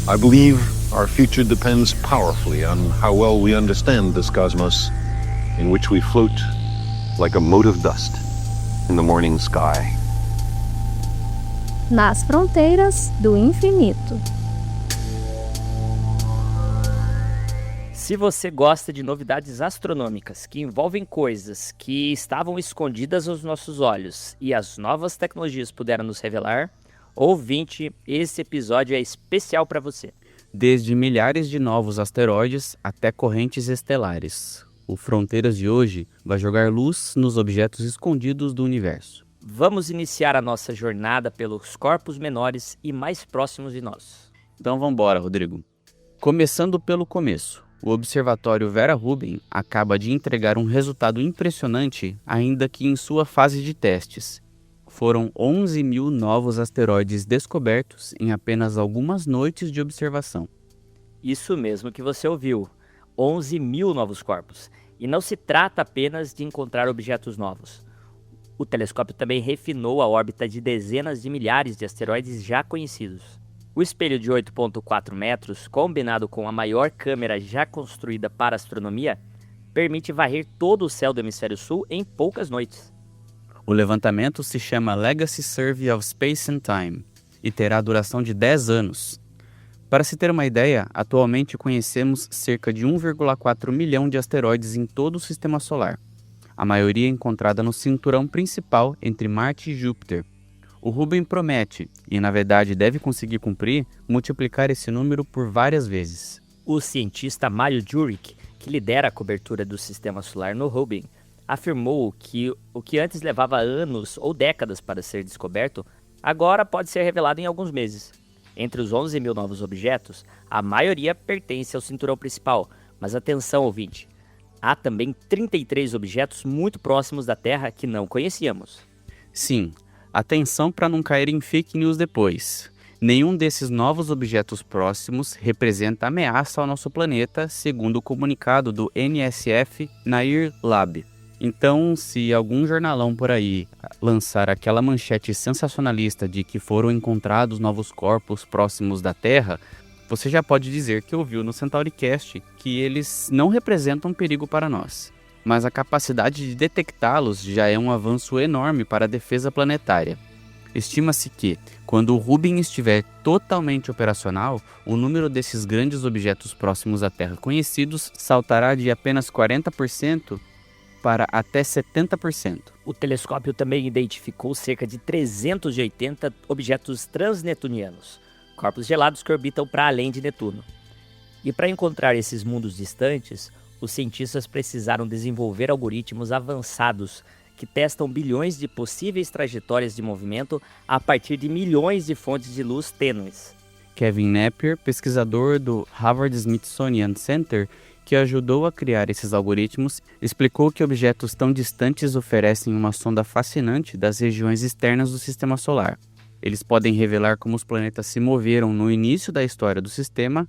I believe our future depends powerfully on how well we understand this cosmos in which we float like a mote of dust in the morning sky. Nas fronteiras do infinito. Se você gosta de novidades astronômicas que envolvem coisas que estavam escondidas aos nossos olhos e as novas tecnologias puderam nos revelar, ouvinte, esse episódio é especial para você. Desde milhares de novos asteroides até correntes estelares, o Fronteiras de hoje vai jogar luz nos objetos escondidos do universo. Vamos iniciar a nossa jornada pelos corpos menores e mais próximos de nós. Então vamos embora, Rodrigo. Começando pelo começo. O Observatório Vera Rubin acaba de entregar um resultado impressionante, ainda que em sua fase de testes. Foram 11 mil novos asteroides descobertos em apenas algumas noites de observação. Isso mesmo que você ouviu, 11 mil novos corpos. E não se trata apenas de encontrar objetos novos. O telescópio também refinou a órbita de dezenas de milhares de asteroides já conhecidos. O espelho de 8,4 metros, combinado com a maior câmera já construída para astronomia, permite varrer todo o céu do hemisfério sul em poucas noites. O levantamento se chama Legacy Survey of Space and Time e terá duração de 10 anos. Para se ter uma ideia, atualmente conhecemos cerca de 1,4 milhão de asteroides em todo o Sistema Solar, a maioria encontrada no cinturão principal entre Marte e Júpiter. O Rubin promete, e na verdade deve conseguir cumprir, multiplicar esse número por várias vezes. O cientista Mario Jurek, que lidera a cobertura do Sistema Solar no Rubin, afirmou que o que antes levava anos ou décadas para ser descoberto, agora pode ser revelado em alguns meses. Entre os 11 mil novos objetos, a maioria pertence ao cinturão principal, mas atenção, ouvinte, há também 33 objetos muito próximos da Terra que não conhecíamos. Sim, atenção para não cair em fake news depois. Nenhum desses novos objetos próximos representa ameaça ao nosso planeta, segundo o comunicado do NSF Nair Lab. Então, se algum jornalão por aí lançar aquela manchete sensacionalista de que foram encontrados novos corpos próximos da Terra, você já pode dizer que ouviu no CentauriCast que eles não representam um perigo para nós. Mas a capacidade de detectá-los já é um avanço enorme para a defesa planetária. Estima-se que, quando o Rubin estiver totalmente operacional, o número desses grandes objetos próximos à Terra conhecidos saltará de apenas 40% para até 70%. O telescópio também identificou cerca de 380 objetos transnetunianos, corpos gelados que orbitam para além de Netuno. E para encontrar esses mundos distantes, os cientistas precisaram desenvolver algoritmos avançados que testam bilhões de possíveis trajetórias de movimento a partir de milhões de fontes de luz tênues. Kevin Napier, pesquisador do Harvard Smithsonian Center, que ajudou a criar esses algoritmos, explicou que objetos tão distantes oferecem uma sonda fascinante das regiões externas do Sistema Solar. Eles podem revelar como os planetas se moveram no início da história do sistema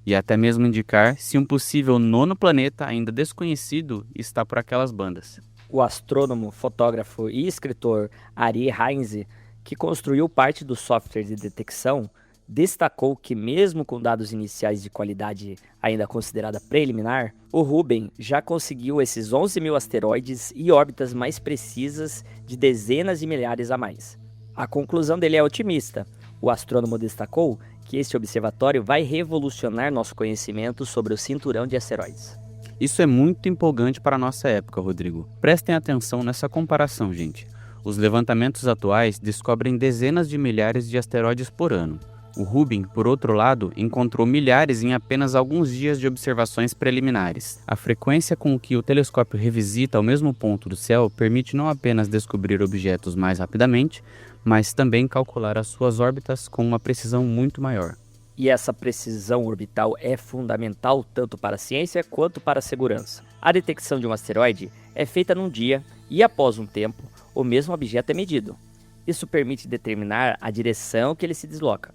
e até mesmo indicar se um possível nono planeta ainda desconhecido está por aquelas bandas. O astrônomo, fotógrafo e escritor Ari Heinze, que construiu parte do software de detecção, destacou que mesmo com dados iniciais de qualidade ainda considerada preliminar, o Rubin já conseguiu esses 11 mil asteroides e órbitas mais precisas de dezenas de milhares a mais. A conclusão dele é otimista. O astrônomo destacou que este observatório vai revolucionar nosso conhecimento sobre o cinturão de asteroides. Isso é muito empolgante para a nossa época, Rodrigo. Prestem atenção nessa comparação, gente. Os levantamentos atuais descobrem dezenas de milhares de asteroides por ano. O Rubin, por outro lado, encontrou milhares em apenas alguns dias de observações preliminares. A frequência com que o telescópio revisita o mesmo ponto do céu permite não apenas descobrir objetos mais rapidamente, mas também calcular as suas órbitas com uma precisão muito maior. E essa precisão orbital é fundamental tanto para a ciência quanto para a segurança. A detecção de um asteroide é feita num dia e, após um tempo, o mesmo objeto é medido. Isso permite determinar a direção que ele se desloca.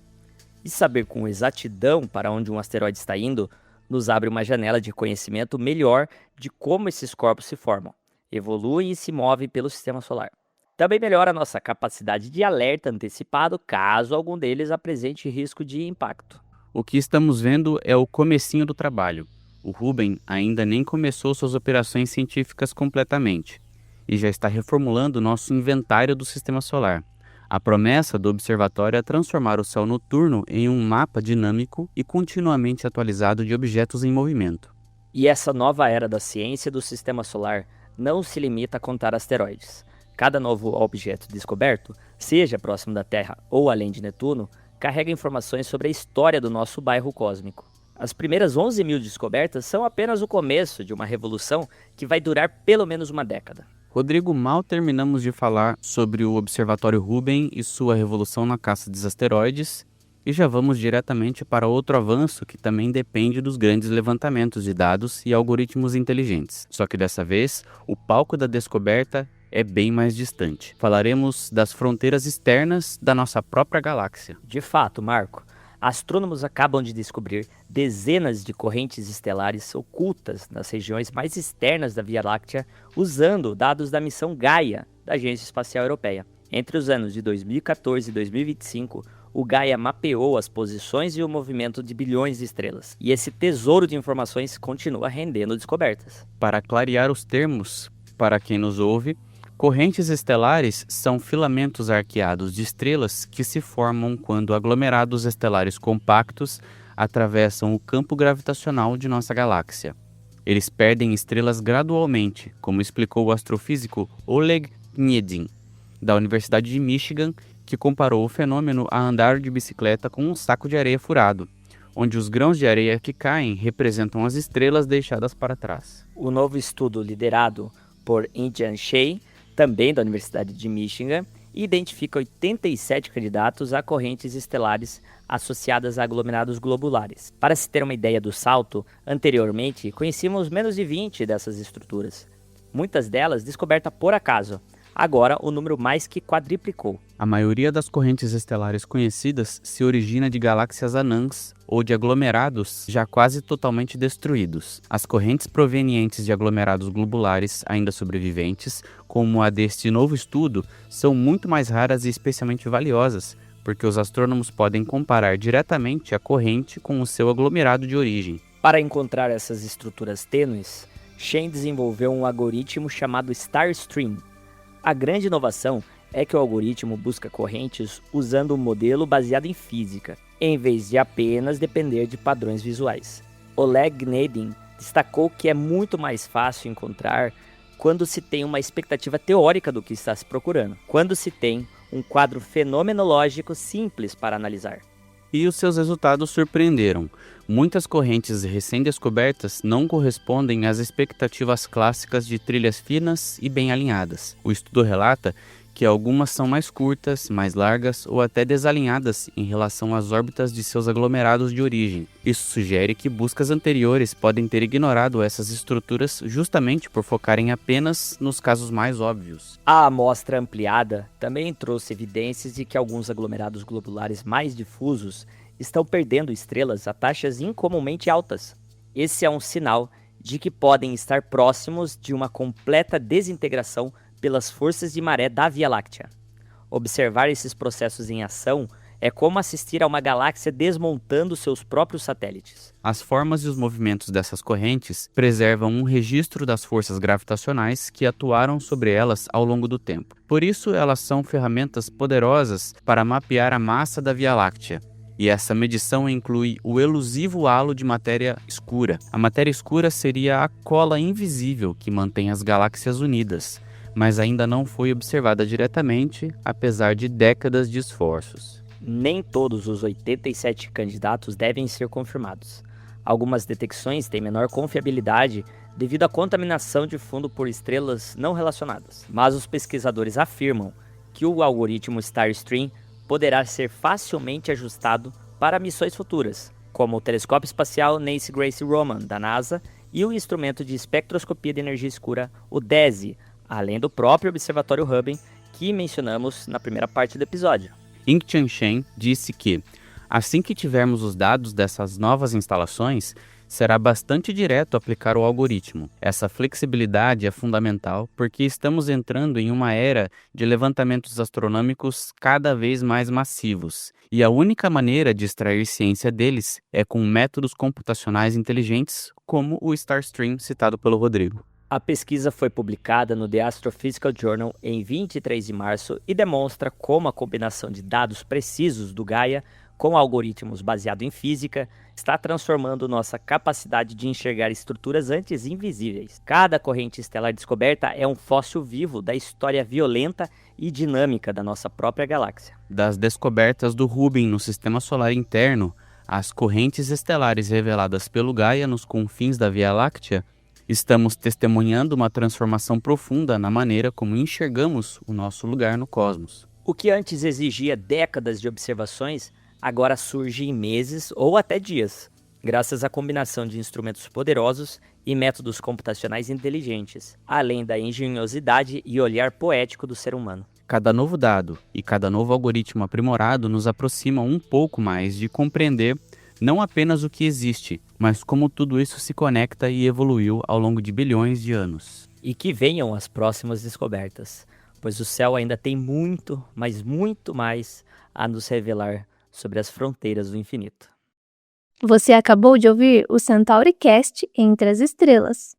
E saber com exatidão para onde um asteroide está indo nos abre uma janela de conhecimento melhor de como esses corpos se formam, evoluem e se movem pelo Sistema Solar. Também melhora a nossa capacidade de alerta antecipado caso algum deles apresente risco de impacto. O que estamos vendo é o comecinho do trabalho. O Rubem ainda nem começou suas operações científicas completamente e já está reformulando nosso inventário do Sistema Solar. A promessa do observatório é transformar o céu noturno em um mapa dinâmico e continuamente atualizado de objetos em movimento. E essa nova era da ciência do Sistema Solar não se limita a contar asteroides. Cada novo objeto descoberto, seja próximo da Terra ou além de Netuno, carrega informações sobre a história do nosso bairro cósmico. As primeiras 11 mil descobertas são apenas o começo de uma revolução que vai durar pelo menos uma década. Rodrigo, mal terminamos de falar sobre o Observatório Rubem e sua revolução na caça dos asteroides, e já vamos diretamente para outro avanço que também depende dos grandes levantamentos de dados e algoritmos inteligentes. Só que dessa vez, o palco da descoberta é bem mais distante. Falaremos das fronteiras externas da nossa própria galáxia. De fato, Marco, astrônomos acabam de descobrir dezenas de correntes estelares ocultas nas regiões mais externas da Via Láctea, usando dados da missão Gaia da Agência Espacial Europeia. Entre os anos de 2014 e 2025, o Gaia mapeou as posições e o movimento de bilhões de estrelas, e esse tesouro de informações continua rendendo descobertas. Para clarear os termos, para quem nos ouve, correntes estelares são filamentos arqueados de estrelas que se formam quando aglomerados estelares compactos atravessam o campo gravitacional de nossa galáxia. Eles perdem estrelas gradualmente, como explicou o astrofísico Oleg Gnezdin, da Universidade de Michigan, que comparou o fenômeno a andar de bicicleta com um saco de areia furado, onde os grãos de areia que caem representam as estrelas deixadas para trás. O novo estudo liderado por Yin-Jian Shei, também da Universidade de Michigan, identifica 87 candidatos a correntes estelares associadas a aglomerados globulares. Para se ter uma ideia do salto, anteriormente conhecíamos menos de 20 dessas estruturas, muitas delas descobertas por acaso. Agora o número mais que quadriplicou. A maioria das correntes estelares conhecidas se origina de galáxias anãs ou de aglomerados já quase totalmente destruídos. As correntes provenientes de aglomerados globulares ainda sobreviventes, como a deste novo estudo, são muito mais raras e especialmente valiosas, porque os astrônomos podem comparar diretamente a corrente com o seu aglomerado de origem. Para encontrar essas estruturas tênues, Shen desenvolveu um algoritmo chamado StarStream. A grande inovação é que o algoritmo busca correntes usando um modelo baseado em física, em vez de apenas depender de padrões visuais. Oleg Gnezdin destacou que é muito mais fácil encontrar quando se tem uma expectativa teórica do que está se procurando, quando se tem um quadro fenomenológico simples para analisar. E os seus resultados surpreenderam. Muitas correntes recém-descobertas não correspondem às expectativas clássicas de trilhas finas e bem alinhadas. O estudo relata que algumas são mais curtas, mais largas ou até desalinhadas em relação às órbitas de seus aglomerados de origem. Isso sugere que buscas anteriores podem ter ignorado essas estruturas justamente por focarem apenas nos casos mais óbvios. A amostra ampliada também trouxe evidências de que alguns aglomerados globulares mais difusos estão perdendo estrelas a taxas incomumente altas. Esse é um sinal de que podem estar próximos de uma completa desintegração pelas forças de maré da Via Láctea. Observar esses processos em ação é como assistir a uma galáxia desmontando seus próprios satélites. As formas e os movimentos dessas correntes preservam um registro das forças gravitacionais que atuaram sobre elas ao longo do tempo. Por isso, elas são ferramentas poderosas para mapear a massa da Via Láctea. E essa medição inclui o elusivo halo de matéria escura. A matéria escura seria a cola invisível que mantém as galáxias unidas, mas ainda não foi observada diretamente, apesar de décadas de esforços. Nem todos os 87 candidatos devem ser confirmados. Algumas detecções têm menor confiabilidade devido à contaminação de fundo por estrelas não relacionadas, mas os pesquisadores afirmam que o algoritmo StarStream poderá ser facilmente ajustado para missões futuras, como o telescópio espacial Nancy Grace Roman, da NASA, e o instrumento de espectroscopia de energia escura, o DESI, além do próprio Observatório Hubble, que mencionamos na primeira parte do episódio. Yin-Jian Shei disse que, assim que tivermos os dados dessas novas instalações, será bastante direto aplicar o algoritmo. Essa flexibilidade é fundamental porque estamos entrando em uma era de levantamentos astronômicos cada vez mais massivos, e a única maneira de extrair ciência deles é com métodos computacionais inteligentes, como o Starstream citado pelo Rodrigo. A pesquisa foi publicada no The Astrophysical Journal em 23 de março e demonstra como a combinação de dados precisos do Gaia com algoritmos baseados em física está transformando nossa capacidade de enxergar estruturas antes invisíveis. Cada corrente estelar descoberta é um fóssil vivo da história violenta e dinâmica da nossa própria galáxia. Das descobertas do Rubin no sistema solar interno, às correntes estelares reveladas pelo Gaia nos confins da Via Láctea, estamos testemunhando uma transformação profunda na maneira como enxergamos o nosso lugar no cosmos. O que antes exigia décadas de observações, agora surge em meses ou até dias, graças à combinação de instrumentos poderosos e métodos computacionais inteligentes, além da engenhosidade e olhar poético do ser humano. Cada novo dado e cada novo algoritmo aprimorado nos aproxima um pouco mais de compreender não apenas o que existe, mas como tudo isso se conecta e evoluiu ao longo de bilhões de anos. E que venham as próximas descobertas, pois o céu ainda tem muito, mas muito mais a nos revelar sobre as fronteiras do infinito. Você acabou de ouvir o CentauriCast Entre as Estrelas.